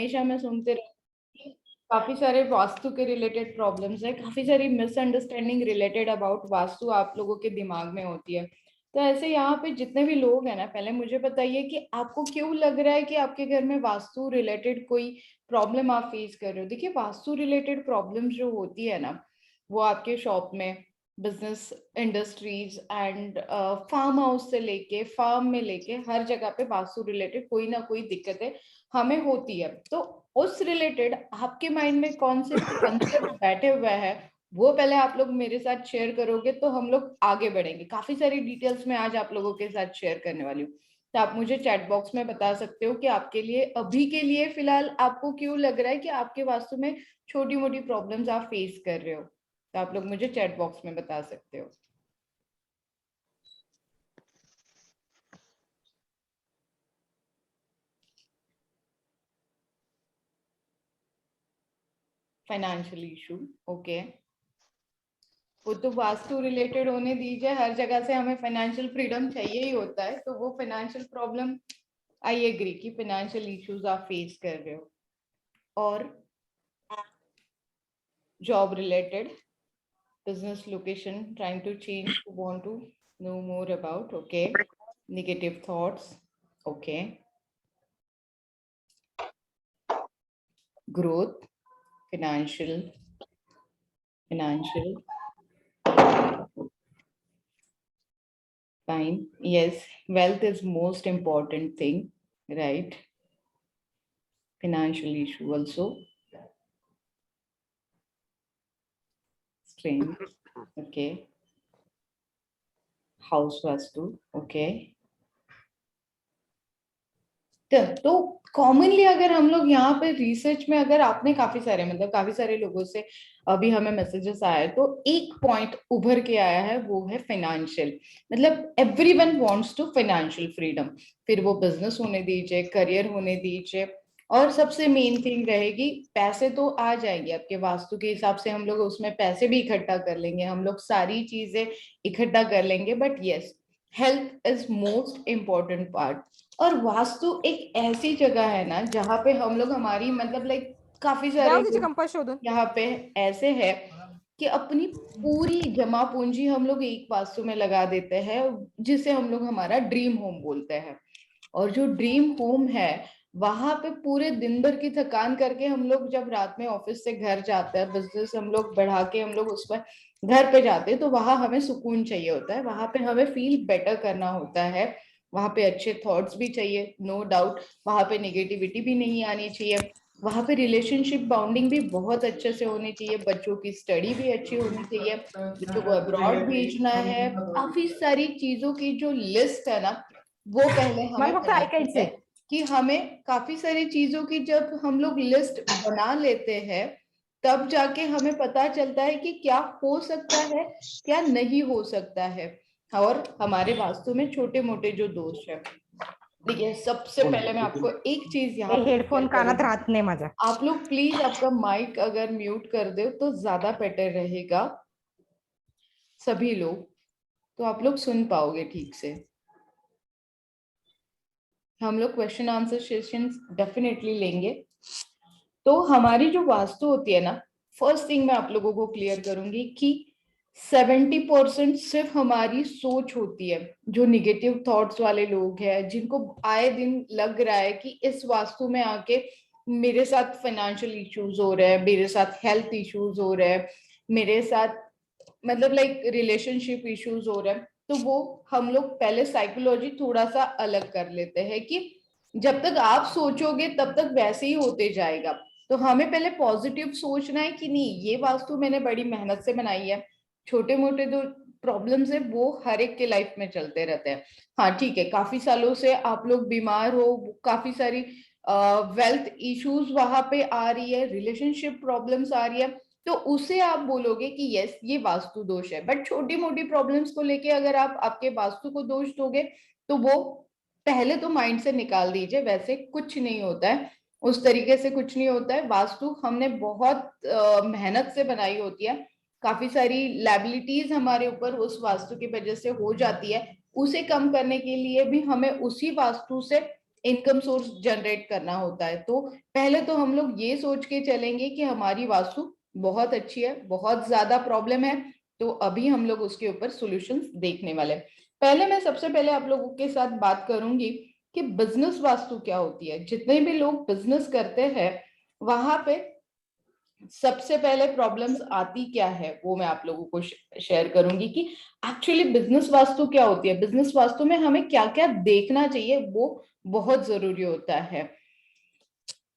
हमेशा मैं सुनते रहती हूँ कि काफी सारे वास्तु के रिलेटेड प्रॉब्लम्स है, काफी सारी मिसअंडरस्टैंडिंग रिलेटेड अबाउट वास्तु आप लोगों के दिमाग में होती है। तो ऐसे यहाँ पे जितने भी लोग हैं ना, पहले मुझे बताइए कि आपको क्यों लग रहा है कि आपके घर में वास्तु रिलेटेड कोई प्रॉब्लम आप फेस कर रहे हो। देखिए, वास्तु रिलेटेड प्रॉब्लम्स जो होती है ना, वो आपके शॉप में, business, industries and farm house से लेके फार्म में लेके हर जगह पे वास्तु रिलेटेड कोई ना कोई दिक्कतें हमें होती है। तो उस रिलेटेड आपके माइंड में कौन से कंसेप्ट बैठे हुए हैं, वो पहले आप लोग मेरे साथ शेयर करोगे तो हम लोग आगे बढ़ेंगे। काफी सारी डिटेल्स में आज आप लोगों के साथ शेयर करने वाली हूँ। तो आप मुझे चैट बॉक्स में बता सकते हो कि आपके लिए अभी के लिए फिलहाल आपको क्यों लग रहा है कि आपके वास्तु में छोटी मोटी प्रॉब्लम्स आप फेस कर रहे हो। तो आप लोग मुझे चैट बॉक्स में बता सकते हो। फाइनेंशियल इशू, ओके, वो तो वास्तु रिलेटेड होने दीजिए। हर जगह से हमें फाइनेंशियल फ्रीडम चाहिए ही होता है, तो वो फाइनेंशियल प्रॉब्लम, आई एग्री कि फाइनेंशियल इश्यूज आप फेस कर रहे हो। और job related, business location trying to change, want to know more about, okay, negative thoughts, okay, growth, financial fine, yes, wealth is most important thing, right? Financial issue also, strength, okay, house vastu, okay। तो commonly अगर हम लोग यहाँ पे research में, अगर आपने काफी सारे, मतलब काफी सारे लोगों से अभी हमें मैसेजेस आए, तो एक पॉइंट उभर के आया है, वो है फाइनेंशियल। मतलब everyone wants to financial freedom, फिर वो बिजनेस होने दीजिए, करियर होने दीजिए, और सबसे मेन थिंग रहेगी पैसे। तो आ जाएंगे आपके वास्तु के हिसाब से, हम लोग उसमें पैसे भी इकट्ठा कर लेंगे, हम लोग सारी चीजें इकट्ठा कर लेंगे, but yes, health is most important part. और वास्तु एक ऐसी जगह है ना जहाँ पे हम लोग हमारी, मतलब लाइक काफी सारे लोग यहाँ पे ऐसे है कि अपनी पूरी जमा पूंजी हम लोग एक वास्तु में लगा देते हैं, जिसे हम लोग हमारा ड्रीम होम बोलते हैं। और जो ड्रीम होम है, वहां पे पूरे दिन भर की थकान करके हम लोग जब रात में ऑफिस से घर जाते हैं, बिजनेस हम लोग बढ़ा के हम लोग उसमें घर पे जाते हैं, तो वहां हमें सुकून चाहिए होता है, वहां पे हमें फील बेटर करना होता है, वहां पे अच्छे थॉट्स भी चाहिए, नो डाउट, वहां पे नेगेटिविटी भी नहीं आनी चाहिए, वहां पे रिलेशनशिप बाउंडिंग भी बहुत अच्छे से होनी चाहिए, बच्चों की स्टडी भी अच्छी होनी चाहिए, बच्चों को अब्रॉड भेजना है, काफी सारी चीजों की जो लिस्ट है ना, वो पहले हमें बनानी है। कि हमें काफी सारी चीजों की जब हम लोग लिस्ट बना लेते हैं, तब जाके हमें पता चलता है कि क्या हो सकता है, क्या नहीं हो सकता है, और हमारे वास्तु में छोटे मोटे जो दोष है। देखिए, सबसे पहले मैं आपको एक चीज यहाँ पे हेडफोन कानात राहत नाही माझा। आप लोग प्लीज आपका माइक अगर म्यूट कर दो तो ज्यादा बेटर रहेगा, सभी लोग, तो आप लोग सुन पाओगे ठीक से। हम लोग क्वेश्चन आंसर सेशंस डेफिनेटली लेंगे। तो हमारी जो वास्तु होती है ना, फर्स्ट थिंग मैं आप लोगों को क्लियर करूंगी कि 70% सिर्फ हमारी सोच होती है। जो निगेटिव थॉट्स वाले लोग हैं, जिनको आए दिन लग रहा है कि इस वास्तु में आके मेरे साथ फाइनेंशियल इश्यूज हो रहे हैं, मेरे साथ हेल्थ इश्यूज हो रहे हैं, मेरे साथ मतलब लाइक रिलेशनशिप इश्यूज हो रहे हैं, तो वो हम लोग पहले साइकोलॉजी थोड़ा सा अलग कर लेते हैं कि जब तक आप सोचोगे तब तक वैसे ही होते जाएगा। तो हमें पहले पॉजिटिव सोचना है कि नहीं, ये वास्तु मैंने बड़ी मेहनत से बनाई है, छोटे मोटे जो प्रॉब्लम्स है वो हर एक के लाइफ में चलते रहते हैं। हाँ ठीक है, काफी सालों से आप लोग बीमार हो, काफी सारी वेल्थ इश्यूज वहां पे आ रही है, रिलेशनशिप प्रॉब्लम्स आ रही है, तो उसे आप बोलोगे कि यस ये वास्तु दोष है। बट छोटी मोटी प्रॉब्लम्स को लेके अगर आप आपके वास्तु को दोष दोगे, तो वो पहले तो माइंड से निकाल दीजिए, वैसे कुछ नहीं होता है, उस तरीके से कुछ नहीं होता है। वास्तु हमने बहुत मेहनत से बनाई होती है, काफी सारी लाइबिलिटीज हमारे ऊपर उस वास्तु की वजह से हो जाती है, उसे कम करने के लिए भी हमें उसी वास्तु से इनकम सोर्स जनरेट करना होता है। तो पहले तो हम लोग ये सोच के चलेंगे कि हमारी वास्तु बहुत अच्छी है, बहुत ज्यादा प्रॉब्लम है, तो अभी हम लोग उसके ऊपर सॉल्यूशंस देखने वाले हैं। पहले मैं सबसे पहले आप लोगों के साथ बात करूंगी कि बिजनेस वास्तु क्या होती है। जितने भी लोग बिजनेस करते हैं वहां पे सबसे पहले प्रॉब्लम्स आती क्या है वो मैं आप लोगों को शेयर करूंगी कि एक्चुअली बिजनेस वास्तु क्या होती है, बिजनेस वास्तु में हमें क्या क्या देखना चाहिए वो बहुत जरूरी होता है।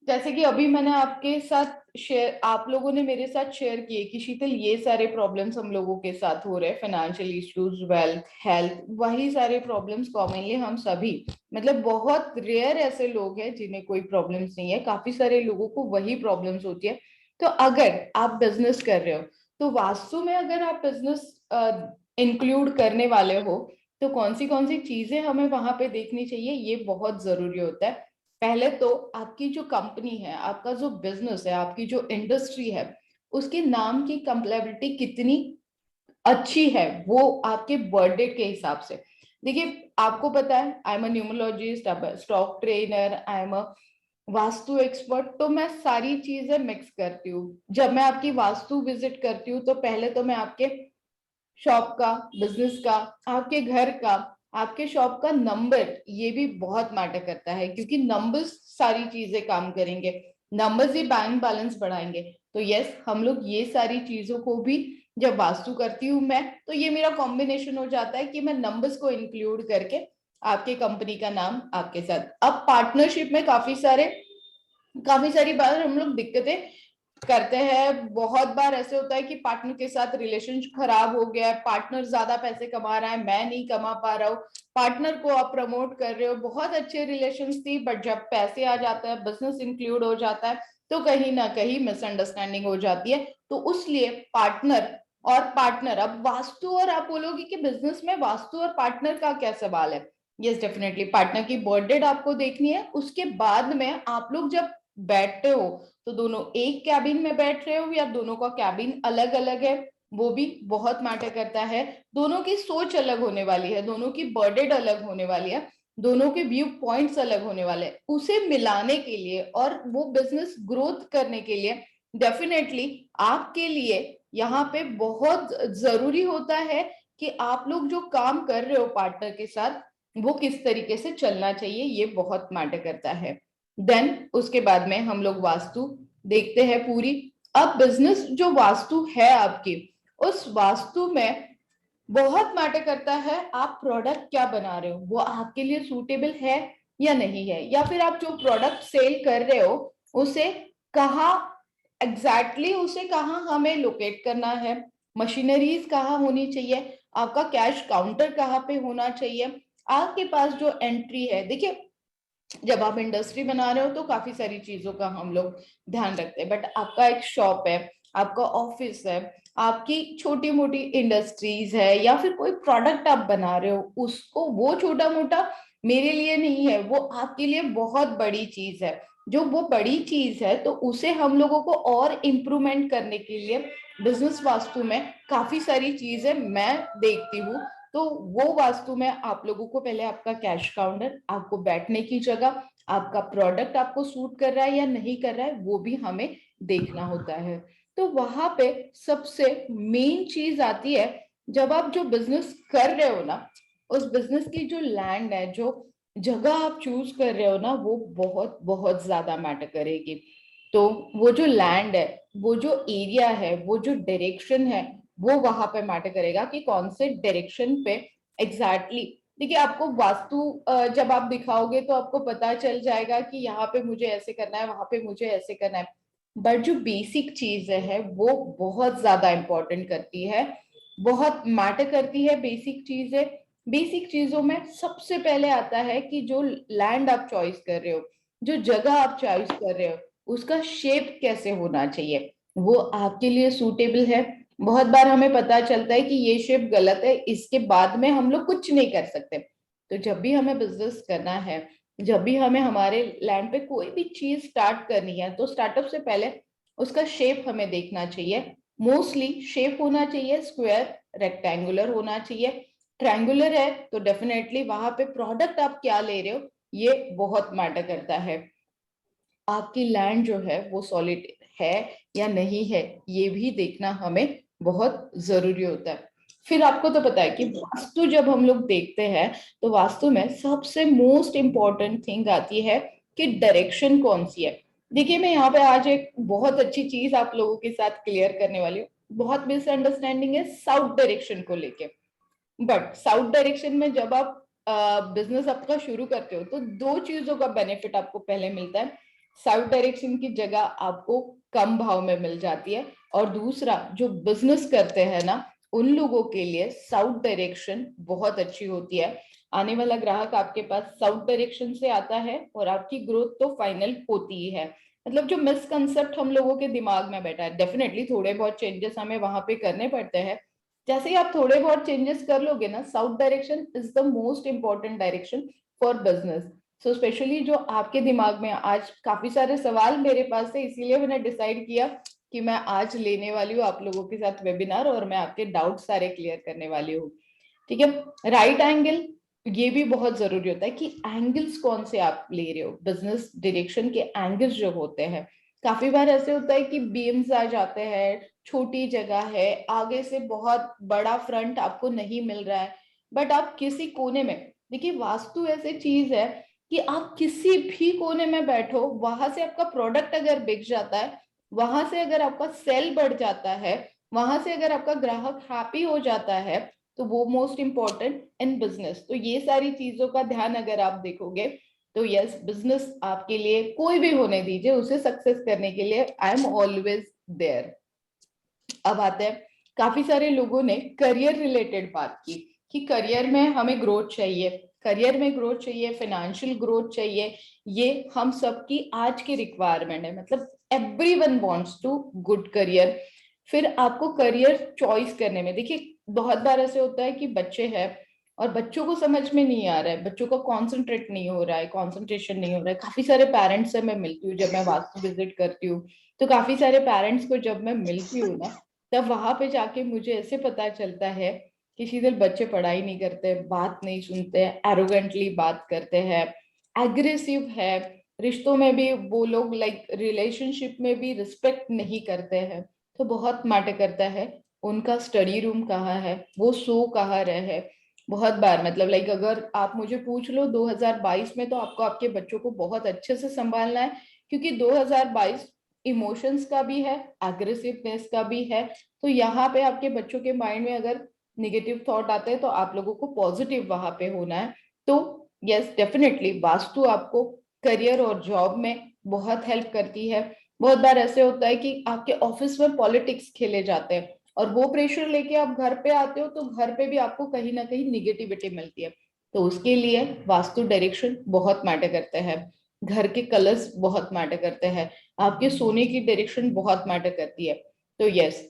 जैसे कि अभी मैंने आपके साथ शेयर, आप लोगों ने मेरे साथ शेयर किए कि शीतल ये सारे प्रॉब्लम्स हम लोगों के साथ हो रहे हैं, फाइनेंशियल इश्यूज, वेल्थ, हेल्थ, वही सारे प्रॉब्लम्स कॉमनली हम सभी, मतलब बहुत रेयर ऐसे लोग हैं जिन्हें कोई प्रॉब्लम्स नहीं है, काफी सारे लोगों को वही प्रॉब्लम्स होती है। तो अगर आप बिजनेस कर रहे हो तो वास्तु में अगर आप बिजनेस इंक्लूड करने वाले हो तो कौन सी चीजें हमें वहां पे देखनी चाहिए ये बहुत जरूरी होता है। पहले तो आपकी जो कंपनी है, आपका जो बिजनेस है, आपकी जो इंडस्ट्री है, उसके नाम की कंपेलेबिलिटी कितनी अच्छी है वो आपके बर्थडे के हिसाब से। देखिए आपको पता है I am a numerologist, stock trainer, I am a vastu expert, तो मैं सारी चीजें मिक्स करती हूँ। जब मैं आपकी वास्तु विजिट करती हूँ तो पहले तो मैं आपके शॉप का, बिजनेस का, आपके घर का, आपके शॉप का नंबर, ये भी बहुत मैटर करता है क्योंकि नंबर्स सारी चीजें काम करेंगे, नंबर्स ही बैंक बैलेंस बढ़ाएंगे। तो यस, हम लोग ये सारी चीजों को भी जब वास्तु करती हूँ मैं, तो ये मेरा कॉम्बिनेशन हो जाता है कि मैं नंबर्स को इंक्लूड करके आपके कंपनी का नाम आपके साथ। अब पार्टनरशिप में काफी सारी बार हम लोग दिक्कतें करते हैं। बहुत बार ऐसे होता है कि पार्टनर के साथ रिलेशन खराब हो गया है, पार्टनर ज्यादा पैसे कमा रहा है, मैं नहीं कमा पा रहा हूँ, पार्टनर को आप प्रमोट कर रहे हो, बहुत अच्छे रिलेशन थी, बट जब पैसे आ जाता है, बिजनेस इंक्लूड हो जाता है, तो कहीं ना कहीं मिसअंडरस्टैंडिंग हो जाती है। तो उसलिए पार्टनर, अब वास्तु, और आप बोलोगे कि बिजनेस में वास्तु और पार्टनर का क्या सवाल है। यस डेफिनेटली, पार्टनर की बर्थ डेट आपको देखनी है, उसके बाद में आप लोग जब बैठते हो तो दोनों एक कैबिन में बैठ रहे हो या दोनों का कैबिन अलग अलग है, वो भी बहुत मैटर करता है। दोनों की सोच अलग होने वाली है, दोनों की बर्डेड अलग होने वाली है, दोनों के व्यू पॉइंट्स अलग होने वाले हैं। उसे मिलाने के लिए और वो बिजनेस ग्रोथ करने के लिए डेफिनेटली आपके लिए यहाँ पे बहुत जरूरी होता है कि आप लोग जो काम कर रहे हो पार्टनर के साथ वो किस तरीके से चलना चाहिए, ये बहुत मैटर करता है। देन उसके बाद में हम लोग वास्तु देखते हैं पूरी। अब बिजनेस जो वास्तु है आपकी, उस वास्तु में बहुत मैटर करता है आप प्रोडक्ट क्या बना रहे हो, वो आपके लिए सूटेबल है या नहीं है, या फिर आप जो प्रोडक्ट सेल कर रहे हो उसे कहाँ उसे कहाँ हमें लोकेट करना है, मशीनरीज कहाँ होनी चाहिए, आपका कैश काउंटर कहाँ पे होना चाहिए, आपके पास जो एंट्री है। देखिए जब आप इंडस्ट्री बना रहे हो तो काफी सारी चीजों का हम लोग ध्यान रखते हैं, बट आपका एक शॉप है, आपका ऑफिस है, आपकी छोटी मोटी इंडस्ट्रीज है, या फिर कोई प्रोडक्ट आप बना रहे हो, उसको वो छोटा मोटा मेरे लिए नहीं है, वो आपके लिए बहुत बड़ी चीज है। जो वो बड़ी चीज है तो उसे हम लोगों को और इम्प्रूवमेंट करने के लिए बिजनेस वास्तु में काफी सारी चीजें मैं देखती हूँ। तो वो वास्तु में आप लोगों को पहले आपका कैश काउंटर, आपको बैठने की जगह, आपका प्रोडक्ट आपको सूट कर रहा है या नहीं कर रहा है वो भी हमें देखना होता है। तो वहां पे सबसे मेन चीज आती है, जब आप जो बिजनेस कर रहे हो ना, उस बिजनेस की जो लैंड है, जो जगह आप चूज कर रहे हो ना, वो बहुत बहुत ज्यादा मैटर करेगी। तो वो जो लैंड है, वो जो एरिया है, वो जो डायरेक्शन है, वो वहां पे मैटर करेगा कि कौन से डायरेक्शन पे एग्जैक्टली देखिए आपको वास्तु जब आप दिखाओगे तो आपको पता चल जाएगा कि यहाँ पे मुझे ऐसे करना है, वहां पे मुझे ऐसे करना है, बट जो बेसिक चीज है वो बहुत ज्यादा इंपॉर्टेंट करती है, बहुत मैटर करती है बेसिक चीजें। बेसिक चीजों में सबसे पहले आता है कि जो लैंड आप चॉइस कर रहे हो, जो जगह आप चॉइस कर रहे हो, उसका शेप कैसे होना चाहिए, वो आपके लिए सूटेबल है। बहुत बार हमें पता चलता है कि ये शेप गलत है, इसके बाद में हम लोग कुछ नहीं कर सकते। तो जब भी हमें बिजनेस करना है, जब भी हमें हमारे लैंड पे कोई भी चीज स्टार्ट करनी है, तो स्टार्टअप से पहले उसका शेप हमें देखना चाहिए। मोस्टली शेप होना चाहिए स्क्वायर, रेक्टेंगुलर होना चाहिए। ट्रायंगुलर है तो डेफिनेटली वहां पे प्रोडक्ट आप क्या ले रहे हो ये बहुत मैटर करता है। आपकी लैंड जो है वो सॉलिड है या नहीं है, ये भी देखना हमें बहुत जरूरी होता है। फिर आपको तो पता है कि वास्तु जब हम लोग देखते हैं तो वास्तु में सबसे मोस्ट इंपॉर्टेंट थिंग आती है कि डायरेक्शन कौन सी है। देखिए, मैं यहाँ पे आज एक बहुत अच्छी चीज आप लोगों के साथ क्लियर करने वाली हूँ। बहुत मिसअंडरस्टैंडिंग है साउथ डायरेक्शन को लेके। बट साउथ डायरेक्शन में जब आप बिजनेस आपका शुरू करते हो तो दो चीजों का बेनिफिट आपको पहले मिलता है। साउथ डायरेक्शन की जगह आपको कम भाव में मिल जाती है, और दूसरा जो बिजनेस करते हैं ना उन लोगों के लिए साउथ डायरेक्शन बहुत अच्छी होती है। आने वाला ग्राहक आपके पास साउथ डायरेक्शन से आता है और आपकी ग्रोथ तो फाइनल होती ही है। मतलब जो मिसकंसेप्ट हम लोगों के दिमाग में बैठा है, डेफिनेटली थोड़े बहुत चेंजेस हमें वहां पे करने पड़ते हैं। जैसे ही आप थोड़े बहुत चेंजेस कर लोगे ना, south direction is the most important direction for business. So specially जो आपके दिमाग में आज काफी सारे सवाल मेरे पास है, इसीलिए मैंने डिसाइड किया कि मैं आज लेने वाली हूँ आप लोगों के साथ वेबिनार, और मैं आपके डाउट सारे क्लियर करने वाली हूँ। ठीक है। राइट एंगल, ये भी बहुत जरूरी होता है कि एंगल्स कौन से आप ले रहे हो। बिजनेस डायरेक्शन के एंगल्स जो होते हैं, काफी बार ऐसे होता है कि बीम्स आ जाते हैं, छोटी जगह है, आगे से बहुत बड़ा फ्रंट आपको नहीं मिल रहा है, बट आप किसी कोने में, देखिए वास्तु ऐसी चीज है कि आप किसी भी कोने में बैठो, वहां से आपका प्रोडक्ट अगर बिक जाता है, वहां से अगर आपका सेल बढ़ जाता है, वहां से अगर आपका ग्राहक हैप्पी हो जाता है, तो वो मोस्ट इंपॉर्टेंट इन बिजनेस। तो ये सारी चीजों का ध्यान अगर आप देखोगे तो यस, बिजनेस आपके लिए कोई भी होने दीजिए, उसे सक्सेस करने के लिए आई एम ऑलवेज देयर। अब आते हैं, काफी सारे लोगों ने करियर रिलेटेड बात की कि करियर में हमें ग्रोथ चाहिए, करियर में ग्रोथ चाहिए, फाइनेंशियल ग्रोथ चाहिए। ये हम सबकी आज की रिक्वायरमेंट है, मतलब everyone wants to good career. फिर आपको करियर चॉइस करने में, देखिए बहुत बार ऐसे होता है कि बच्चे हैं और बच्चों को समझ में नहीं आ रहा है, बच्चों को कॉन्सेंट्रेट नहीं हो रहा है, कॉन्सेंट्रेशन नहीं हो रहा है। काफी सारे पेरेंट्स से मैं मिलती हूँ, जब मैं वास्तु विजिट करती हूँ तो काफी सारे पेरेंट्स को जब मैं मिलती हूँ ना, तब वहां पे जाके मुझे ऐसे पता चलता है कि सीधे बच्चे पढ़ाई नहीं करते, बात नहीं सुनते, एरोगेंटली बात करते हैं, एग्रेसिव है, रिश्तों में भी वो लोग लाइक रिलेशनशिप में भी रिस्पेक्ट नहीं करते हैं। तो बहुत मैटर करता है उनका स्टडी रूम कहाँ है, वो सो कहाँ रहे है। बहुत बार मतलब लाइक अगर आप मुझे पूछ लो 2022 में, तो आपको आपके बच्चों को बहुत अच्छे से संभालना है, क्योंकि 2022 इमोशंस का भी है, एग्रेसिवनेस का भी है। तो यहाँ पे आपके बच्चों के माइंड में अगर निगेटिव थॉट आते हैं तो आप लोगों को पॉजिटिव वहां पे होना है। तो यस, डेफिनेटली वास्तु आपको करियर और जॉब में बहुत हेल्प करती है। बहुत बार ऐसे होता है कि आपके ऑफिस में पॉलिटिक्स खेले जाते हैं और वो प्रेशर लेके आप घर पे आते हो, तो घर पे भी आपको कहीं ना कहीं निगेटिविटी मिलती है। तो उसके लिए वास्तु डायरेक्शन बहुत मैटर करते हैं, घर के कलर्स बहुत मैटर करते हैं, आपके सोने की डायरेक्शन बहुत मैटर करती है। तो यस,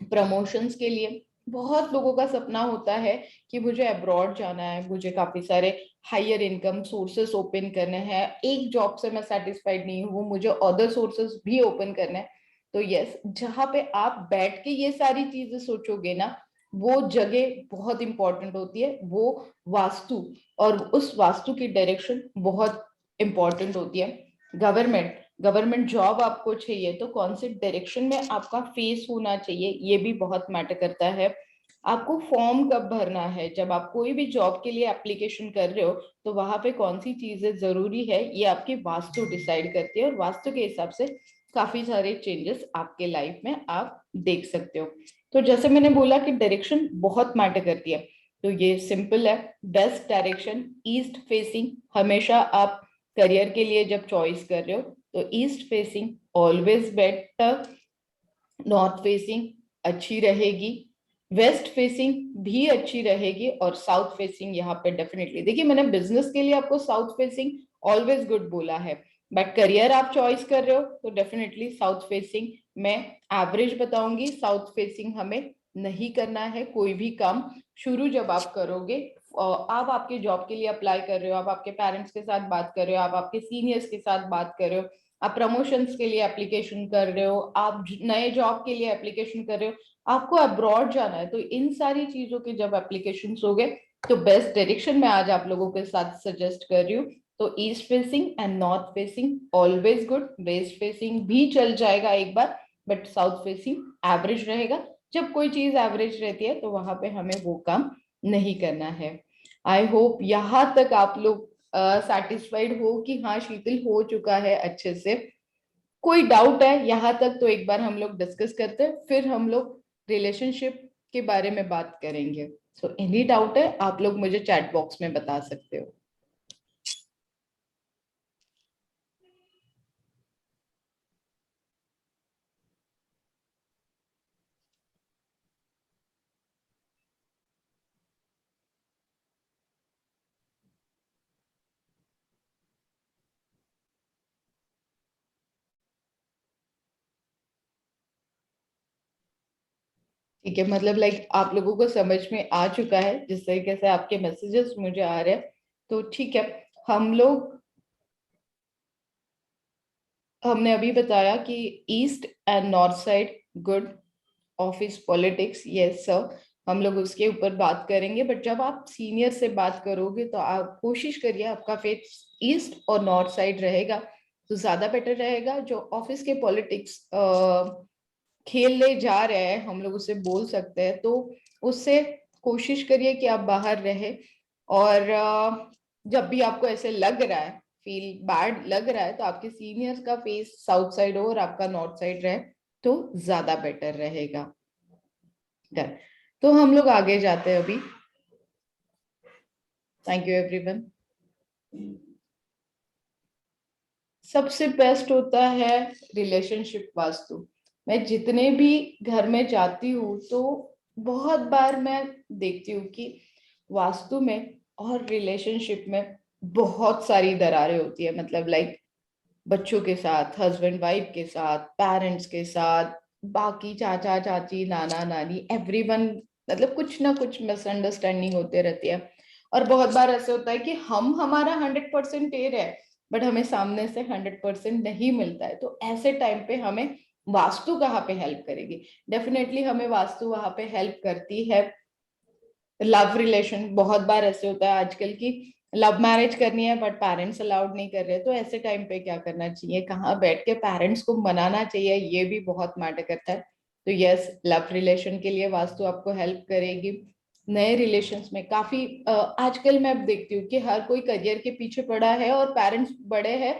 प्रमोशंस के लिए बहुत लोगों का सपना होता है कि मुझे अब्रॉड जाना है, मुझे काफी सारे हायर इनकम सोर्सेस ओपन करने हैं, एक जॉब से मैं सेटिस्फाइड नहीं हूँ, मुझे अदर सोर्सेस भी ओपन करने हैं। तो यस, जहाँ पे आप बैठ के ये सारी चीजें सोचोगे ना, वो जगह बहुत इंपॉर्टेंट होती है, वो वास्तु, और उस वास्तु की डायरेक्शन बहुत इंपॉर्टेंट होती है। गवर्नमेंट गवर्नमेंट जॉब आपको चाहिए तो कौन से डायरेक्शन में आपका फेस होना चाहिए, ये भी बहुत मैटर करता है। आपको फॉर्म कब भरना है, जब आप कोई भी जॉब के लिए एप्लीकेशन कर रहे हो, तो वहां पे कौन सी चीजें जरूरी है, ये आपकी वास्तु डिसाइड करती है, और वास्तु के हिसाब से काफी सारे चेंजेस आपके लाइफ में आप देख सकते हो। तो जैसे मैंने बोला कि डायरेक्शन बहुत मैटर करती है, तो ये सिंपल है। बेस्ट डायरेक्शन ईस्ट फेसिंग, हमेशा आप करियर के लिए जब चॉइस कर रहे हो तो east facing always better, north facing अच्छी रहेगी, वेस्ट फेसिंग भी अच्छी रहेगी, और साउथ फेसिंग यहाँ पे डेफिनेटली, देखिए मैंने बिजनेस के लिए आपको साउथ फेसिंग ऑलवेज गुड बोला है, बट करियर आप चॉइस कर रहे हो तो डेफिनेटली साउथ फेसिंग। मैं एवरेज बताऊंगी, साउथ फेसिंग हमें नहीं करना है कोई भी काम शुरू जब आप करोगे। आप आपके जॉब के लिए अप्लाई कर रहे हो, आप आपके पेरेंट्स के साथ बात कर रहे हो, आप आपके सीनियर्स के साथ बात कर रहे हो, आप प्रमोशंस के लिए एप्लीकेशन कर रहे हो, आप नए जॉब के लिए एप्लीकेशन कर रहे हो, आपको अब्रॉड जाना है, तो इन सारी चीजों के जब एप्लीकेशन हो गए, तो बेस्ट डायरेक्शन में आज आप लोगों के साथ सजेस्ट कर रही हूँ, तो east facing and north facing always good, waste facing भी चल जाएगा एक बार, बट साउथ फेसिंग एवरेज रहेगा। जब कोई चीज एवरेज रहती है तो वहां पे हमें वो काम नहीं करना है। आई होप यहाँ तक आप लोग सेटिस्फाइड हो कि हाँ शीतल हो चुका है अच्छे से। कोई डाउट है यहाँ तक तो एक बार हम लोग डिस्कस करते हैं, फिर हम लोग रिलेशनशिप के बारे में बात करेंगे। सो एनी डाउट है आप लोग मुझे चैट बॉक्स में बता सकते हो। ठीक है, मतलब लाइक आप लोगों को समझ में आ चुका है जिस तरीके से आपके मैसेजेस मुझे आ रहे हैं। तो ठीक है, हम लोग हमने अभी बताया कि east and north side good, office politics yes sir, हम लोग उसके ऊपर बात करेंगे। बट जब आप सीनियर से बात करोगे तो आप कोशिश करिए आपका फेस ईस्ट और नॉर्थ साइड रहेगा तो ज्यादा बेटर रहेगा। जो ऑफिस के पॉलिटिक्स खेलने जा रहे हैं हम लोग उसे बोल सकते हैं, तो उससे कोशिश करिए कि आप बाहर रहे। और जब भी आपको ऐसे लग रहा है, फील बैड लग रहा है, तो आपके सीनियर्स का फेस साउथ साइड हो और आपका नॉर्थ साइड रहे तो ज्यादा बेटर रहेगा। डन। तो हम लोग आगे जाते हैं अभी। Thank you everyone. सबसे बेस्ट होता है रिलेशनशिप वास्तु। मैं जितने भी घर में जाती हूँ तो बहुत बार मैं देखती हूँ कि वास्तु में और रिलेशनशिप में बहुत सारी दरारें होती है। मतलब लाइक बच्चों के साथ, हस्बैंड वाइफ के साथ, पेरेंट्स के साथ, बाकी चाचा चाची नाना नानी एवरीवन, मतलब कुछ ना कुछ मिसअंडरस्टैंडिंग होते रहती है। और बहुत बार ऐसे होता है कि हम हमारा 100% दे रहे हैं बट हमें सामने से 100% नहीं मिलता है। तो ऐसे टाइम पे हमें वास्तु कहाँ पे हेल्प करेगी? डेफिनेटली हमें वास्तु वहां पे हेल्प करती है। लव रिलेशन, बहुत बार ऐसे होता है आजकल की लव मैरिज करनी है बट पेरेंट्स अलाउड नहीं कर रहे, तो ऐसे टाइम पे क्या करना चाहिए, कहाँ बैठ के पेरेंट्स को मनाना चाहिए, ये भी बहुत मैटर करता है। तो यस, लव रिलेशन के लिए वास्तु आपको हेल्प करेगी। नए रिलेशंस में काफी आजकल मैं अब देखती हूँ कि हर कोई करियर के पीछे पड़ा है और पेरेंट्स बड़े हैं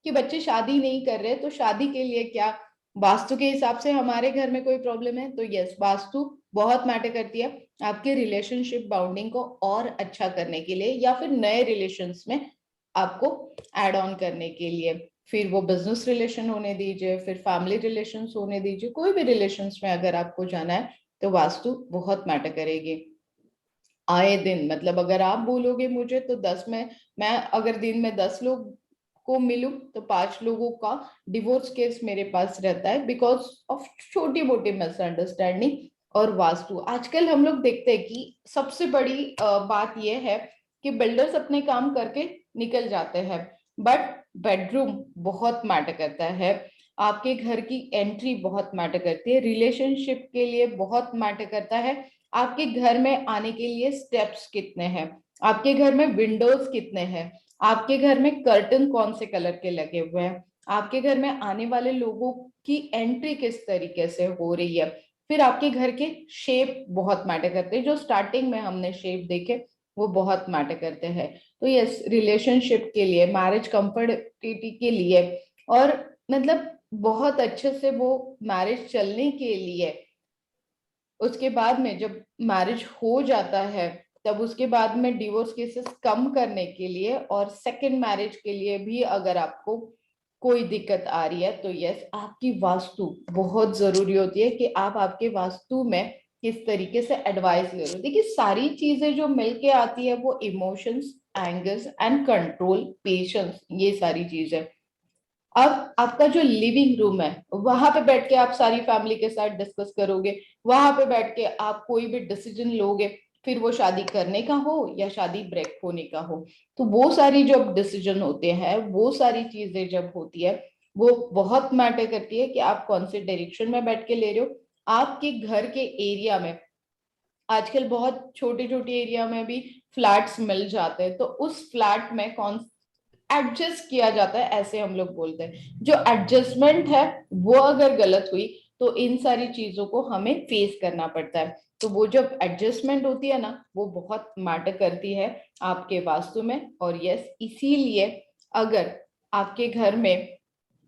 कि बच्चे शादी नहीं कर रहे, तो शादी के लिए क्या वास्तु के हिसाब से हमारे घर में कोई प्रॉब्लम है, तो यस वास्तु बहुत मैटर करती है आपके रिलेशनशिप बाउंडिंग को और अच्छा करने के लिए, या फिर नए रिलेशंस में आपको एड ऑन करने के लिए। फिर वो बिजनेस रिलेशन होने दीजिए, फिर फैमिली रिलेशंस होने दीजिए, कोई भी रिलेशंस में अगर आपको जाना है तो वास्तु बहुत मैटर करेगी। आए दिन, मतलब अगर आप बोलोगे मुझे तो 10 में, मैं अगर दिन में 10 लोग को मिलूं तो 5 लोगों का डिवोर्स केस मेरे पास रहता है बिकॉज ऑफ छोटी मोटी मिसअंडरस्टैंडिंग। और वास्तु आजकल हम लोग देखते हैं कि सबसे बड़ी बात यह है कि बिल्डर्स अपने काम करके निकल जाते हैं बट बेडरूम बहुत मैटर करता है। आपके घर की एंट्री बहुत मैटर करती है, रिलेशनशिप के लिए बहुत मैटर करता है। आपके घर में आने के लिए स्टेप्स कितने हैं, आपके घर में विंडोज कितने हैं, आपके घर में कर्टन कौन से कलर के लगे हुए हैं, आपके घर में आने वाले लोगों की एंट्री किस तरीके से हो रही है। फिर आपके घर के शेप बहुत मैटर करते हैं, जो स्टार्टिंग में हमने शेप देखे वो बहुत मैटर करते हैं। तो यस, रिलेशनशिप के लिए, मैरिज कंफर्टेबिलिटी के लिए, और मतलब बहुत अच्छे से वो मैरिज चलने के लिए, उसके बाद में जब मैरिज हो जाता है तब उसके बाद में डिवोर्स केसेस कम करने के लिए और सेकंड मैरिज के लिए भी अगर आपको कोई दिक्कत आ रही है तो यस, आपकी वास्तु बहुत जरूरी होती है कि आप आपके वास्तु में किस तरीके से एडवाइस ले रहे हो। देखिए सारी चीजें जो मिलके आती है वो emotions, angers and control, patience, ये सारी चीजें। अब आपका जो लिविंग रूम है वहां पे बैठ के आप सारी फैमिली के साथ डिस्कस करोगे, वहां पे बैठ के आप कोई भी डिसीजन लोगे, फिर वो शादी करने का हो या शादी ब्रेक होने का हो, तो वो सारी जो डिसीजन होते हैं, वो सारी चीजें जब होती है वो बहुत मैटर करती है कि आप कौन से डायरेक्शन में बैठ के ले रहे हो। आपके घर के एरिया में आजकल बहुत छोटे छोटे एरिया में भी फ्लैट्स मिल जाते हैं, तो उस फ्लैट में कौन एडजस्ट किया जाता है, ऐसे हम लोग बोलते हैं। जो एडजस्टमेंट है वो अगर गलत हुई तो इन सारी चीजों को हमें फेस करना पड़ता है। तो वो जब एडजस्टमेंट होती है ना, वो बहुत मैटर करती है आपके वास्तु में। और यस, इसीलिए अगर आपके घर में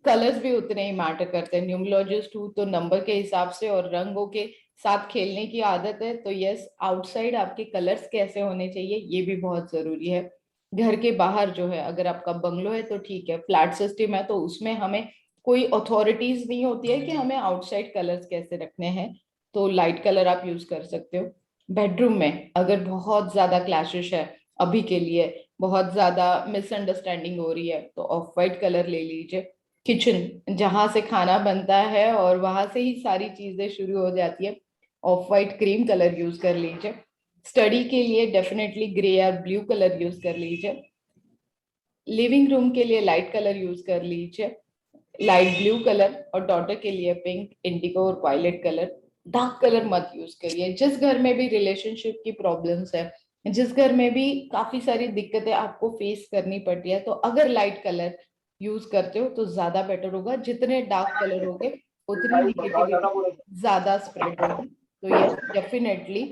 कलर्स भी उतने ही मैटर करते हैं, न्यूमरोलॉजिस्ट हूँ तो नंबर के हिसाब से और रंगों के साथ खेलने की आदत है, तो यस, आउटसाइड आपके कलर्स कैसे होने चाहिए ये भी बहुत जरूरी है। घर के बाहर जो है, अगर आपका बंगलो है तो ठीक है, फ्लैट सिस्टम है तो उसमें हमें कोई अथॉरिटीज नहीं होती है कि हमें आउटसाइड कलर्स कैसे रखने हैं, तो लाइट कलर आप यूज कर सकते हो। बेडरूम में अगर बहुत ज्यादा क्लैशेस है, अभी के लिए बहुत ज्यादा मिसअंडरस्टैंडिंग हो रही है, तो ऑफ वाइट कलर ले लीजिए। किचन जहां से खाना बनता है और वहां से ही सारी चीजें शुरू हो जाती है, of white cream colour use कर लीजिए। स्टडी के लिए डेफिनेटली ग्रे या ब्लू कलर यूज कर लीजिए। लिविंग रूम के लिए लाइट कलर यूज कर लीजिए, लाइट ब्लू कलर। और डॉटर के लिए पिंक, इंडिगो और वायलेट कलर। डार्क कलर मत यूज करिए। जिस घर में भी रिलेशनशिप की प्रॉब्लम्स है, जिस घर में भी काफी सारी दिक्कतें आपको फेस करनी पड़ती है, तो अगर लाइट कलर यूज करते हो तो ज्यादा बेटर होगा। जितने डार्क कलर होंगे उतनी निगेटिविटी ज्यादा स्प्रेड होगी। तो यस, डेफिनेटली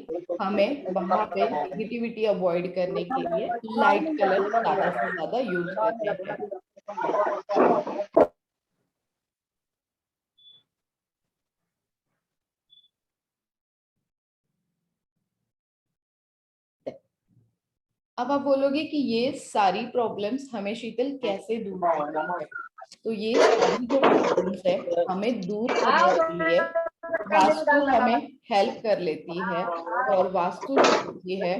हमें वहां पे निगेटिविटी अवॉइड करने के लिए लाइट कलर ज्यादा से ज्यादा यूज करने हैं। अब आप बोलोगे कि ये सारी प्रॉब्लम्स हमें शीतल कैसे दूर करनी है। तो ये सारी जो प्रॉब्लम्स है हमें दूर करने के लिए वास्तु हमें हेल्प कर लेती है। और वास्तु जो होती है,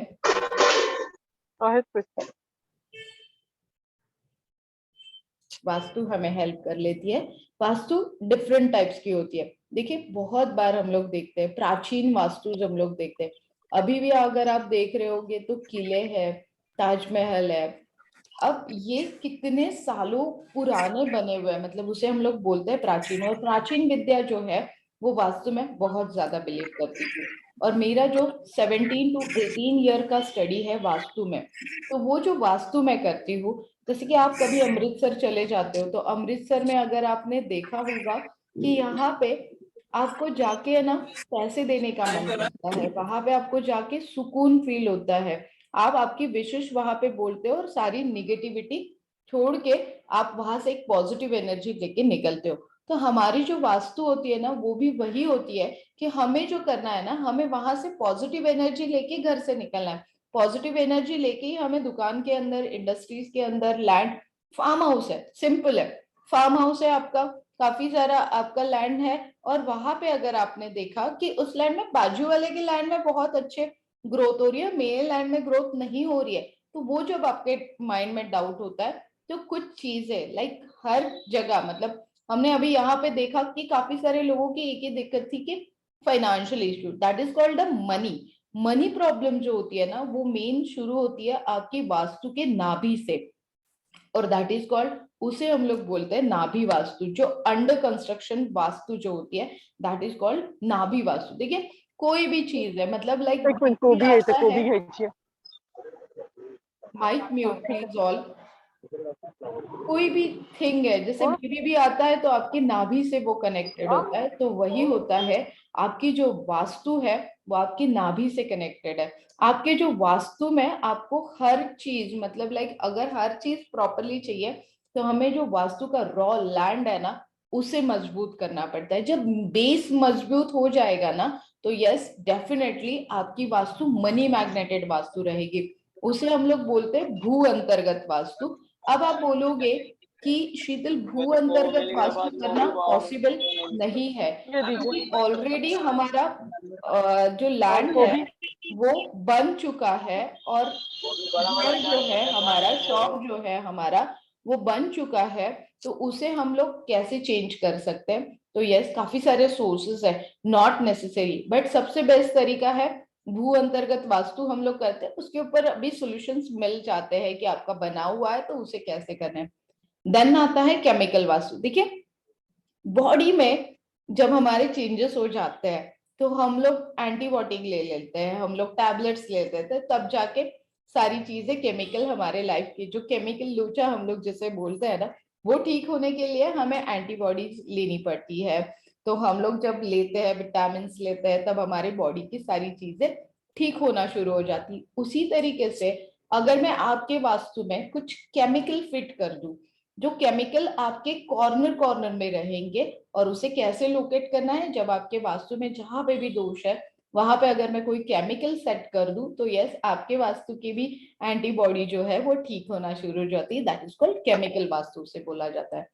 वास्तु हमें हेल्प कर लेती है। वास्तु डिफरेंट टाइप्स की होती है। देखिए, बहुत बार हम लोग देखते हैं प्राचीन वास्तु, हम लोग देखते हैं अभी भी अगर आप देख रहे होगे तो किले हैं, ताजमहल है। अब ये कितने सालों पुराने बने हुए हैं, मतलब उसे हम लोग बोलते हैं प्राचीन। और प्राचीन विद्या जो है वो वास्तु में बहुत ज्यादा बिलीव करती थी। और मेरा जो 17 to 18 ईयर का स्टडी है वास्तु में, तो वो जो वास्तु में करती हूँ, जैसे कि आप कभी अमृतसर चले जाते हो तो अमृतसर में अगर आपने देखा होगा कि यहाँ पे आपको जाके है ना पैसे देने का मन करता है, वहां पे आपको जाके सुकून फील होता है। आप आपकी विशेष वहां पे बोलते हो और सारी निगेटिविटी छोड़ के आप वहां से एक पॉजिटिव एनर्जी लेके निकलते हो। तो हमारी जो वास्तु होती है ना, वो भी वही होती है कि हमें जो करना है ना, हमें वहां से पॉजिटिव एनर्जी लेके घर से निकलना है। पॉजिटिव एनर्जी लेके ही हमें दुकान के अंदर, इंडस्ट्रीज के अंदर, लैंड, फार्म हाउस है, सिंपल है। फार्म हाउस है आपका, काफी सारा आपका लैंड है, और वहां पे अगर आपने देखा कि उस लैंड में, बाजू वाले के लैंड में बहुत अच्छे ग्रोथ हो रही है, मेरे लैंड में ग्रोथ नहीं हो रही है, तो वो जब आपके माइंड में डाउट होता है, तो कुछ चीजें लाइक हर जगह, मतलब हमने अभी यहाँ पे देखा कि काफी सारे लोगों की एक ही दिक्कत थी कि financial issue, that is called the money. Money problem जो होती है ना, वो मेन शुरू होती है आपकी वास्तु के नाभि से, और दैट इज कॉल्ड, उसे हम लोग बोलते हैं नाभि वास्तु। जो अंडर कंस्ट्रक्शन वास्तु जो होती है, दैट इज कॉल्ड नाभि वास्तु। देखिए, कोई भी चीज है, मतलब लाइक एक मिनट, भी आता है, कोबी है। Mic mute please all. कोई भी थिंग है, जैसे बेबी भी आता है तो आपकी नाभि से वो कनेक्टेड होता है, तो वही होता है आपकी जो वास्तु है, वो आपकी नाभि से कनेक्टेड है। आपके जो वास्तु में आपको हर चीज, मतलब लाइक अगर हर चीज प्रॉपरली चाहिए, तो हमें जो वास्तु का रॉ लैंड है ना, उसे मजबूत करना पड़ता है। जब बेस मजबूत हो जाएगा ना, तो यस, डेफिनेटली आपकी वास्तु मनी मैग्नेटेड वास्तु रहेगी। उसे हम लोग बोलते हैं भू अंतर्गत वास्तु। अब आप बोलोगे कि शीतल, भू अंतर्गत वास्तु करना पॉसिबल नहीं है, क्योंकि ऑलरेडी हमारा जो और लैंड है गोभी। वो बन चुका है, और घर जो है हमारा, शॉप जो है हमारा, वो बन चुका है। तो उसे हम लोग कैसे चेंज कर सकते हैं? तो यस, काफी सारे सोर्सेस है, नॉट नेसेसरी, बट सबसे बेस्ट तरीका है भू अंतर्गत वास्तु हम लोग करते हैं। उसके ऊपर अभी सॉल्यूशंस मिल जाते हैं कि आपका बना हुआ है तो उसे कैसे करना है। देन आता है केमिकल वास्तु। देखिए, बॉडी में जब हमारे चेंजेस हो जाते हैं, तो हम लोग एंटीबायोटिक ले लेते हैं, हम लोग टैबलेट्स ले लेते हैं, तब जाके सारी चीजें केमिकल हमारे लाइफ की, जो केमिकल लोचा हम लोग जिसे बोलते हैं ना, वो ठीक होने के लिए हमें एंटीबॉडीज लेनी पड़ती है। तो हम लोग जब लेते हैं विटामिन लेते हैं, तब हमारे बॉडी की सारी चीजें ठीक होना शुरू हो जाती। उसी तरीके से अगर मैं आपके वास्तु में कुछ केमिकल फिट कर दूं, जो केमिकल आपके कॉर्नर कॉर्नर में रहेंगे, और उसे कैसे लोकेट करना है, जब आपके वास्तु में जहां पे भी दोष है वहां पे अगर मैं कोई केमिकल सेट कर दूं, तो यस, आपके वास्तु की भी एंटीबॉडी जो है वो ठीक होना शुरू हो जाती है। That is called chemical vastu से बोला जाता है।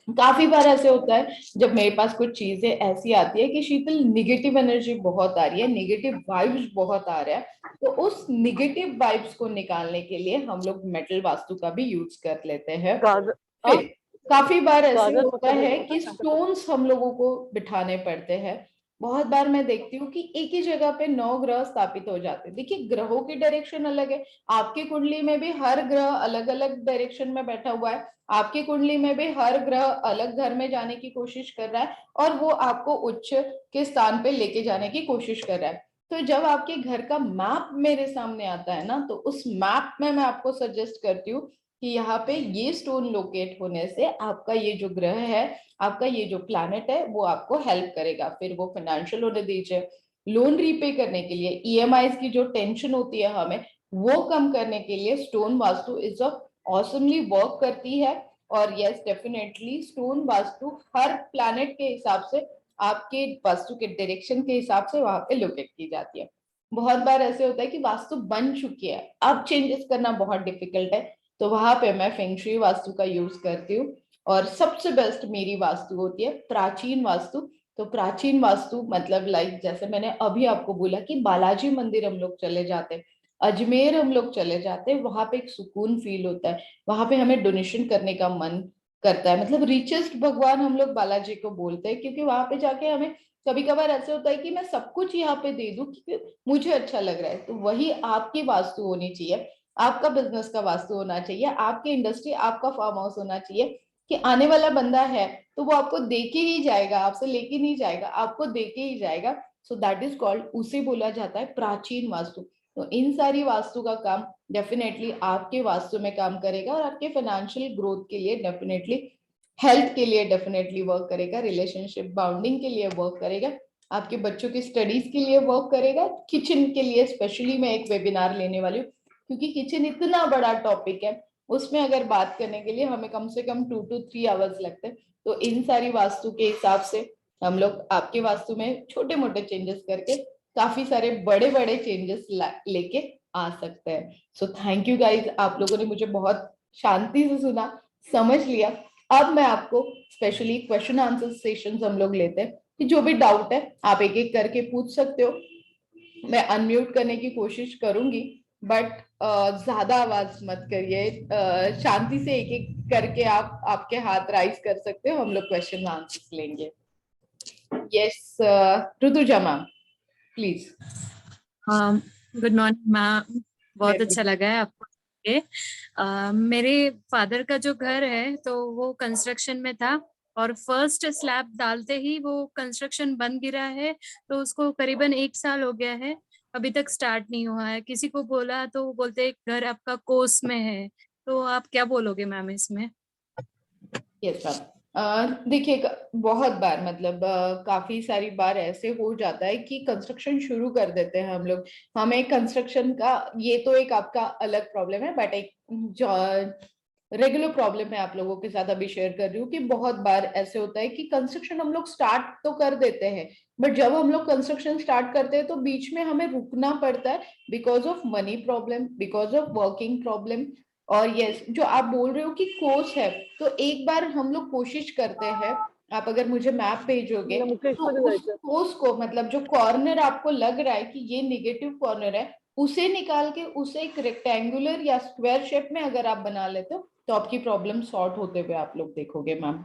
काफी बार ऐसे होता है जब मेरे पास कुछ चीजें ऐसी आती है कि शीतल निगेटिव एनर्जी बहुत आ रही है, निगेटिव वाइब्स बहुत आ रहा है, तो उस निगेटिव वाइब्स को निकालने के लिए हम लोग मेटल वास्तु का भी यूज कर लेते हैं। फिर काफी बार ऐसे होता है कि स्टोन्स हम लोगों को बिठाने पड़ते हैं। बहुत बार मैं देखती हूँ कि एक ही जगह पे 9 ग्रह स्थापित हो जाते हैं। देखिए, ग्रहों की डायरेक्शन अलग है, आपकी कुंडली में भी हर ग्रह अलग अलग डायरेक्शन में बैठा हुआ है, आपकी कुंडली में भी हर ग्रह अलग घर में जाने की कोशिश कर रहा है, और वो आपको उच्च के स्थान पे लेके जाने की कोशिश कर रहा है। तो जब आपके घर का मैप मेरे सामने आता है ना, तो उस मैप में मैं आपको सजेस्ट करती हूँ कि यहाँ पे ये स्टोन लोकेट होने से आपका ये जो ग्रह है, आपका ये जो प्लैनेट है, वो आपको हेल्प करेगा। फिर वो फाइनेंशियल होने दीजिए, लोन रीपे करने के लिए, ईएमआईज की जो टेंशन होती है हमें, वो कम करने के लिए stone vastu is a awesomely work करती है। और यस, डेफिनेटली स्टोन वास्तु हर प्लैनेट के हिसाब से, आपके वास्तु के डायरेक्शन के हिसाब से वहां पे लोकेट की जाती है। बहुत बार ऐसे होता है कि वास्तु बन चुकी है, अब चेंजेस करना बहुत डिफिकल्ट है, तो वहां पे मैं फेंगशुई वास्तु का यूज करती हूँ। और सबसे बेस्ट मेरी वास्तु होती है प्राचीन वास्तु। तो प्राचीन वास्तु मतलब लाइक जैसे मैंने अभी आपको बोला कि बालाजी मंदिर हम लोग चले जाते हैं, अजमेर हम लोग चले जाते हैं, वहां पे एक सुकून फील होता है, वहां पे हमें डोनेशन करने का मन करता है। मतलब रिचेस्ट भगवान हम लोग बालाजी को बोलते हैं, क्योंकि वहां पे जाके हमें कभी कभार ऐसे होता है कि मैं सब कुछ यहाँ पे दे दूं क्योंकि मुझे अच्छा लग रहा है। तो वही आपकी वास्तु होनी चाहिए, आपका बिजनेस का वास्तु होना चाहिए, आपकी इंडस्ट्री, आपका फार्म हाउस होना चाहिए कि आने वाला बंदा है तो वो आपको दे के ही जाएगा, आपसे लेके नहीं जाएगा, आपको दे के ही जाएगा। सो दैट इज कॉल्ड, उसे बोला जाता है प्राचीन वास्तु। तो इन सारी वास्तु का काम डेफिनेटली आपके वास्तु में काम करेगा, और आपके फाइनेंशियल ग्रोथ के लिए डेफिनेटली, हेल्थ के लिए डेफिनेटली वर्क करेगा, रिलेशनशिप बाउंडिंग के लिए वर्क करेगा, आपके बच्चों की स्टडीज के लिए वर्क करेगा, किचन के लिए स्पेशली मैं एक वेबिनार लेने वाली हूँ, क्योंकि किचन इतना बड़ा टॉपिक है, उसमें अगर बात करने के लिए हमें कम से कम 2 to 3 आवर्स लगते हैं। तो इन सारी वास्तु के हिसाब से हम लोग आपके वास्तु में छोटे मोटे चेंजेस करके काफी सारे बड़े बड़े चेंजेस लेके आ सकते हैं। सो थैंक यू गाइज, आप लोगों ने मुझे बहुत शांति से सुना, समझ लिया। अब मैं आपको स्पेशली क्वेश्चन आंसर सेशंस हम लोग लेते हैं, कि जो भी डाउट है आप एक एक करके पूछ सकते हो। मैं अनम्यूट करने की कोशिश करूंगी, बट ज्यादा आवाज मत करिए, शांति से एक एक करके आप आपके हाथ राइज कर सकते हो, हम लोग क्वेश्चन आंसर्स लेंगे। Yes, Rutuja ma'am please. हाँ, गुड मॉर्निंग मैम। बहुत वेरी अच्छा लगा है आपको ये। मेरे फादर का जो घर है तो वो कंस्ट्रक्शन में था, और फर्स्ट स्लैब डालते ही वो कंस्ट्रक्शन बंद गिरा है। तो उसको करीबन 1 साल हो गया है, अभी तक स्टार्ट नहीं हुआ है। किसी को बोला तो वो बोलते घर आपका कोस में है। तो आप क्या बोलोगे मैम इसमें? यस मैम, देखिए, बहुत बार मतलब काफी सारी बार ऐसे हो जाता है कि कंस्ट्रक्शन शुरू कर देते हैं हम लोग, हमें कंस्ट्रक्शन का, ये तो एक आपका अलग प्रॉब्लम है, बट एक रेगुलर प्रॉब्लम है आप लोगों के साथ अभी शेयर कर रही हूँ, कि बहुत बार ऐसे होता है कि कंस्ट्रक्शन हम लोग स्टार्ट तो कर देते हैं, बट जब हम लोग कंस्ट्रक्शन स्टार्ट करते हैं तो बीच में हमें रुकना पड़ता है, because of money problem, because of working problem. और यस, जो आप बोल रहे हो कि कोर्स है, तो एक बार हम लोग कोशिश करते हैं, आप अगर मुझे मैप भेजोगे तो उस कोर्स को, मतलब जो कॉर्नर आपको लग रहा है कि ये निगेटिव कॉर्नर है, उसे निकाल के उसे एक रेक्टेंगुलर या स्क्वायर शेप में अगर आप बना लेते हो, तो आपकी प्रॉब्लम सॉर्ट होते हुए आप लोग देखोगे ma'am.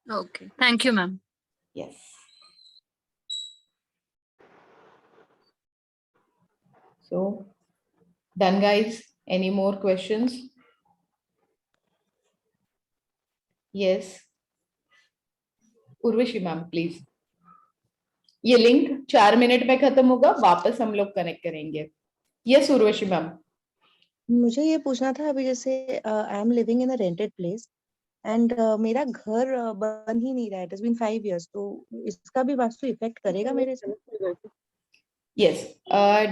Okay, thank you ma'am. Yes, so done guys, any more questions? Yes, Urvashi ma'am please. ये लिंक 4 मिनट में खत्म होगा, वापस हम लोग कनेक्ट करेंगे। Yes Urvashi ma'am. मुझे ये पूछना था, अभी जैसे I am living in a rented place and मेरा घर बन ही नहीं रहा है, इट हैज बीन 5 years, तो इसका भी वास्तु इफेक्ट करेगा मेरे इसमें? Yes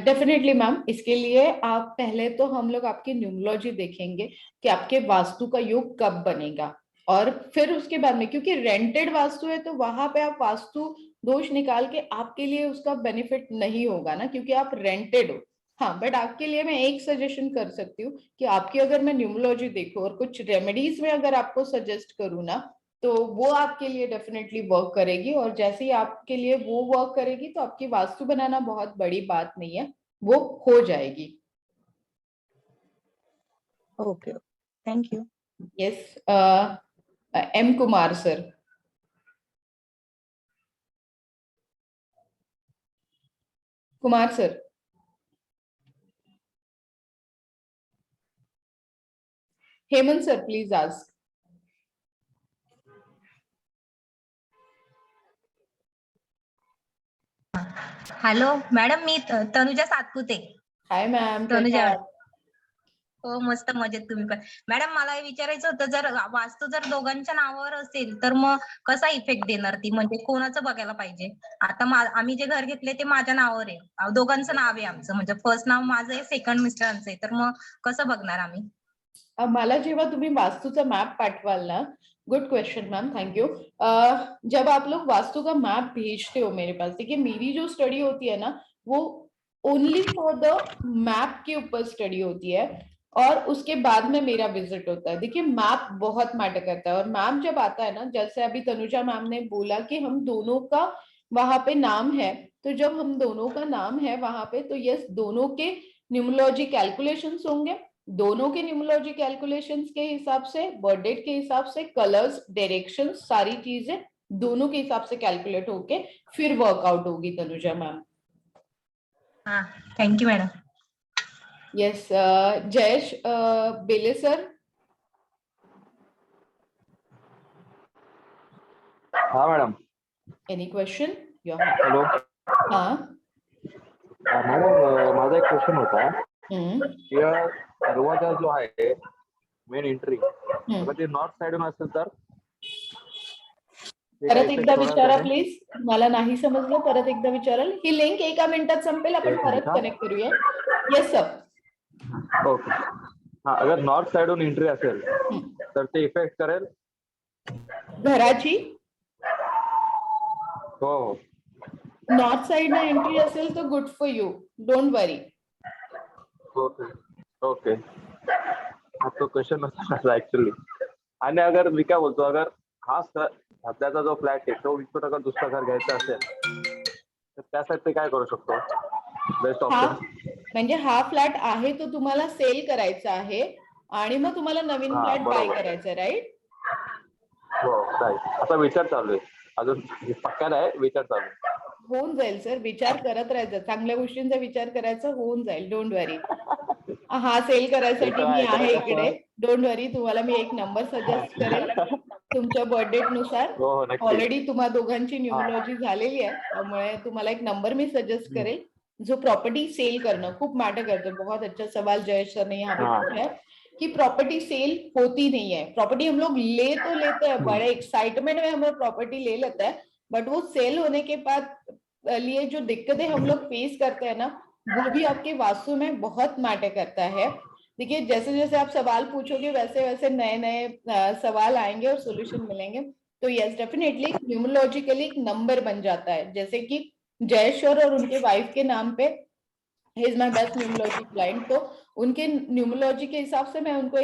definitely ma'am. इसके लिए आप पहले तो हम लोग आपकी न्यूमरोलॉजी देखेंगे कि आपके वास्तु का योग कब बनेगा, और फिर उसके बाद में, क्योंकि रेंटेड वास्तु है तो वहां पे आप वास्तु दोष निकाल के आपके लिए उसका बेनिफिट नहीं होगा ना, क्योंकि आप रेंटेड हो। हाँ, बट आपके लिए मैं एक सजेशन कर सकती हूँ कि आपकी अगर मैं न्यूमरोलॉजी देखूं और कुछ रेमेडीज में अगर आपको सजेस्ट करूँ ना, तो वो आपके लिए डेफिनेटली वर्क करेगी। और जैसे ही आपके लिए वो वर्क करेगी तो आपकी वास्तु बनाना बहुत बड़ी बात नहीं है, वो हो जाएगी। Okay, thank you. Yes M Kumar sir. Kumar sir. Hemant sir please ask. Hello madam, मी Tanuja Satpute. Hi ma'am, Tanuja madam. हो, मस्त मजेत. तुम्ही पण? मॅडम, मला हे विचारायचं होतं, जर वास्तू जर दोघांच्या नावावर असेल तर मग कसा इफेक्ट देणार ती, म्हणजे कोणाचं बघायला पाहिजे? आता आम्ही जे घर घेतले ते माझ्या नावावर आहे, दोघांचं नाव आहे आमचं, म्हणजे फर्स्ट नाव माझं आहे, सेकंड मिस्टरांचं आहे, तर मग कसं बघणार आम्ही? मला जेव्हा तुम्ही वास्तुचा मैप पाठवाल ना, good question ma'am, thank you. जब आप लोग वास्तु का मैप भेजते हो मेरे पास, देखिए मेरी जो स्टडी होती है ना, वो ओनली फॉर द मैप के ऊपर स्टडी होती है, और उसके बाद में मेरा विजिट होता है। देखिए मैप बहुत मैटर करता है, और मैप जब आता है ना, जैसे अभी तनुजा मैम ने बोला कि हम दोनों का वहां पे नाम है, तो जब हम दोनों का नाम है वहां पे, तो यस दोनों के न्यूमरोलॉजी कैलकुलेशंस होंगे। दोनों के न्यूमरोलॉजी कैलकुलेशंस के हिसाब से, बर्थ डेट के हिसाब से, कलर्स, डायरेक्शन, सारी चीजें दोनों के हिसाब से कैलकुलेट होके फिर वर्कआउट होगी तनुजा मैम। हाँ, thank you madam. Yes Jayesh बेले सर। हाँ मैडम। Any question? हॅलो हाँ मॅडम, माझा एक क्वेश्चन होता की दरवाजा जो आहे मेन एंट्री, अगर ते नॉर्थ साइडून असेल तर? परत एकदा विचारा प्लीज, मला नाही समजलं, परत एकदा विचाराल? ही लिंक एका मिनिटात संपेल, आपण परत कनेक्ट करूया। Yes sir. ओके, हाँ, अगर नॉर्थ साइडून एंट्री असेल तर ते इफेक्ट करेल घराची? हो। नॉर्थ साइड ना एंट्री असेल तर good for you, don't worry. Okay okay, हा तो क्वेश्चन होता ऍक्च्युअली। आणि अगर मी काय बोलतो, अगर हा सध्याचा जो फ्लॅट आहे तो विकून अगर दुसरं घर घ्यायचं असेल तर त्यासाठी काय करू शकतो? बेस्ट ऑप्शन म्हणजे हा फ्लॅट आहे तो तुम्हाला सेल करायचा आहे आणि मग तुम्हाला नवीन फ्लॅट बाय करायचा, राईट? हो राईट, आता विचार चालू आहे, अजून पक्का नाही, विचार चालू आहे। होऊन जाईल सर, विचार करत राहायचा, चांगल्या गोष्टींचा विचार करायचा, होऊन जाईल, डोंट वरी। हा सेल करायसाठी मी आहे इकडे, डोंट वरी। तुम्हाला मी एक नंबर सजेस्ट करेल तुमच्या बर्थ डेट नुसार। ऑलरेडी तुम्हा दोघांची न्यूमरोलॉजी झालेली आहे, त्यामुळे तुम्हाला एक नंबर मी सजेस्ट करेल जो प्रॉपर्टी सेल करना खूब मैटर करता है। बहुत अच्छा सवाल जयेश सर ने यहाँ पे पूछा है कि प्रॉपर्टी सेल होती नहीं है। प्रॉपर्टी हम लोग ले तो लेते हैं, बड़े एक्साइटमेंट में हम लोग प्रॉपर्टी ले लेते हैं, बट वो सेल होने के बाद लिए जो दिक्कतें हम लोग फेस करते हैं ना, वो भी आपके वास्तु में बहुत मैटर करता है। देखिए जैसे जैसे आप सवाल पूछोगे वैसे वैसे नए नए सवाल आएंगे और सोल्यूशन मिलेंगे। तो यस डेफिनेटली न्यूमरोलॉजिकली एक नंबर बन जाता है, जैसे कि जयेश सर और उनके वाइफ के नाम पे he is my best numerology client, तो उनके न्यूमरोलॉजी के हिसाब से मैं उनको